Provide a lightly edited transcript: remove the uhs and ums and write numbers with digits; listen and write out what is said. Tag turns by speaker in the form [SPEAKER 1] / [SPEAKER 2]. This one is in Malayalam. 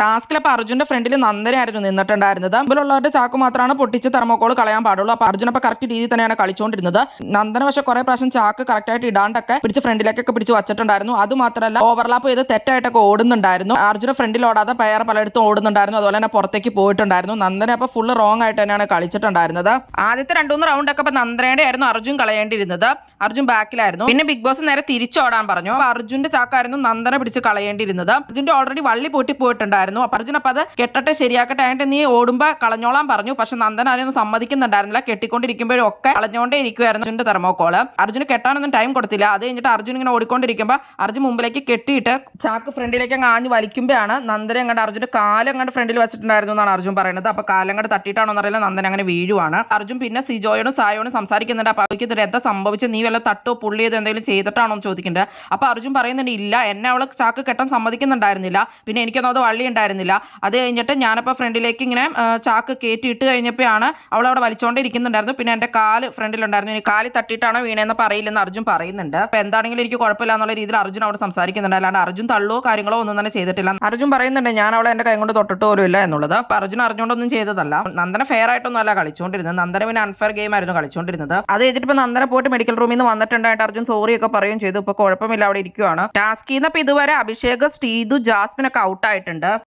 [SPEAKER 1] ടാസ്കിൽ അപ്പൊ അർജുന്റെ ഫ്രണ്ടിൽ നന്ദനായിരുന്നു നിന്നിട്ടുണ്ടായിരുന്നത്. മുമ്പിലുള്ളവരുടെ ചാക്ക് മാത്രമാണ് പൊട്ടിച്ച് തെർമോക്കോൾ കളയാൻ പാടുള്ളൂ. അപ്പൊ അർജുൻ അപ്പൊ കറക്റ്റ് രീതിയിൽ തന്നെയാണ് കളിച്ചുകൊണ്ടിരുന്നത്. നന്ദന പക്ഷെ കുറെ പ്രാവശ്യം ചാക്ക് കറക്റ്റ് ആയിട്ട് ഇടാണ്ടൊക്കെ പിടിച്ച് ഫ്രണ്ടിലേക്കൊക്കെ പിടിച്ച് വെച്ചിട്ടുണ്ടായിരുന്നു. അത് മാത്രമല്ല ഓവർലാപ്പ് ചെയ്ത് തെറ്റായിട്ടൊക്കെ ഓടുന്നുണ്ടായിരുന്നു. അർജുന ഫ്രണ്ടിൽ ഓടാതെ പലയിടത്തും ഓടുന്നുണ്ടായിരുന്നു. അതുപോലെ തന്നെ പുറത്തേക്ക് പോയിട്ടുണ്ടായിരുന്നു. നന്ദന അപ്പൊ ഫുള്ള് റോങ് ആയിട്ട് തന്നെയാണ് കളിച്ചിട്ടുണ്ടായിരുന്നത്. ആദ്യത്തെ 2-3 റൗണ്ട് ഒക്കെ അപ്പൊ നന്ദനയുടെ ആയിരുന്നു അർജുൻ കളയേണ്ടിയിരുന്നത്. അർജുൻ ബാക്കിലായിരുന്നു. പിന്നെ ബിഗ് ബോസ് നേരെ തിരിച്ചോടാൻ പറഞ്ഞു. അപ്പൊ അർജുന്റെ ചാക്കായിരുന്നു നന്ദന പിടിച്ച് കളയേണ്ടിയിരുന്നത്. അർജുന്റെ ഓൾറെഡി വള്ളി പൊട്ടി പോയിട്ടുണ്ടായിരുന്നു. അപ്പൊ അർജുൻ അപ്പൊ അത് കെട്ടട്ടെ ശരിയാക്കട്ടെ ആയിട്ട് നീ ഓടുമ്പോ കളഞ്ഞോളാൻ പറഞ്ഞു. പക്ഷെ നന്ദന അതിനൊന്നും സമ്മതിക്കുന്നുണ്ടായിരുന്നില്ല. കെട്ടിക്കൊണ്ടിരിക്കുമ്പോഴും ഒക്കെ കളഞ്ഞോണ്ടേ ഇരിക്കുവായിരുന്നു അർജുന്റെ തെർമോക്കോള്. അർജുന് കെട്ടാനൊന്നും ടൈം കൊടുത്തില്ല. അത് കഴിഞ്ഞിട്ട് അർജുൻ ഇങ്ങനെ ഓടിക്കൊണ്ടിരിക്കുമ്പോൾ അർജുൻ മുമ്പിലേക്ക് കെട്ടിയിട്ട് ചാക്ക് ഫ്രണ്ടിലേക്ക് ആഞ്ഞ് വലിക്കുമ്പോഴാണ് നന്ദന അങ്ങോട്ട് അർജുന്റെ കാലങ്ങോട്ട് ഫ്രണ്ടിൽ വെച്ചിട്ടുണ്ടായിരുന്നു എന്നാണ് അർജുൻ പറയുന്നത്. അപ്പൊ കാലങ്ങോട്ട് തട്ടിയിട്ടാണോ എന്നറിയില്ല, നന്ദന അങ്ങനെ വീഴുവാണ്. അർജുൻ പിന്നെ സിജോയോടും സായോടും സംസാരിക്കുന്നുണ്ട്. അപ്പൊ അവർക്ക് എന്താ സംഭവിച്ചത്, നീ വല്ല തട്ടോ പുള്ളി ചെയ്ത് എന്തെങ്കിലും ചെയ്തിട്ടാണോ എന്ന് ചോദിക്കുന്നുണ്ട്. അപ്പൊ അർജുൻ പറയുന്നുണ്ട് ഇല്ല, എന്നെ അവള് ചാക്ക് കെട്ടാൻ സമ്മതിക്കുന്നുണ്ടായിരുന്നില്ല. പിന്നെ എനിക്കൊന്നും അത് വള്ളി ഉണ്ടായിരുന്നില്ല. അത് കഴിഞ്ഞിട്ട് ഞാനപ്പോൾ ഫ്രണ്ടിലേക്ക് ഇങ്ങനെ ചാക്ക് കയറ്റി ഇട്ട് കഴിഞ്ഞപ്പോഴാണ് അവളവിടെ വലിച്ചോണ്ടിരിക്കുന്നുണ്ടായിരുന്നു. പിന്നെ എൻ്റെ കാല് ഫ്രണ്ടിലുണ്ടായിരുന്നു. ഇനി കാല് തട്ടിയിട്ടാണോ വീണേന്ന് പറയില്ലെന്ന് അർജുൻ പറയുന്നുണ്ട്. അപ്പൊ എന്താണെങ്കിലും എനിക്ക് കുഴപ്പമില്ല എന്നുള്ള രീതിയിൽ അർജുൻ അവിടെ സംസാരിക്കുന്നുണ്ട്. അല്ലാണ്ട് അർജുൻ തള്ളോ കാര്യങ്ങളോ ഒന്നും തന്നെ ചെയ്തിട്ടില്ല. അർജുൻ പറയുന്നുണ്ട് ഞാൻ അവളെ എൻ്റെ കൈ കൊണ്ട് തൊട്ടിട്ട് പോലും ഇല്ല എന്നുള്ളത്. അപ്പൊ അർജുൻ അറിഞ്ഞുകൊണ്ടൊന്നും ചെയ്തതല്ല. നന്ദന ഫെയർ ആയിട്ടൊന്നും അല്ല കളിച്ചുകൊണ്ടിരുന്നത്. നന്ദന പിന്നെ അൺഫെയർ ഗെയിം ആയിരുന്നു കളിച്ചുകൊണ്ടിരുന്നത്. അത് കഴിഞ്ഞിട്ട് ഇപ്പൊ നന്ദന പോയിട്ട് മെഡിക്കൽ റൂമിൽ നിന്ന് വന്നിട്ടുണ്ടായിട്ട് അർജുൻ സോറി ഒക്കെ പറയുകയും ചെയ്തു. ഇപ്പൊ കുഴപ്പമില്ല, അവിടെ ഇരിക്കുവാണ്. ടാസ്കിൽ നിന്ന് ഇപ്പൊ ഇതുവരെ അഭിഷേക്, ശ്രീതു, ജാസ്മിൻ ഒക്കെ ഔട്ട് ആയിട്ടുണ്ട്.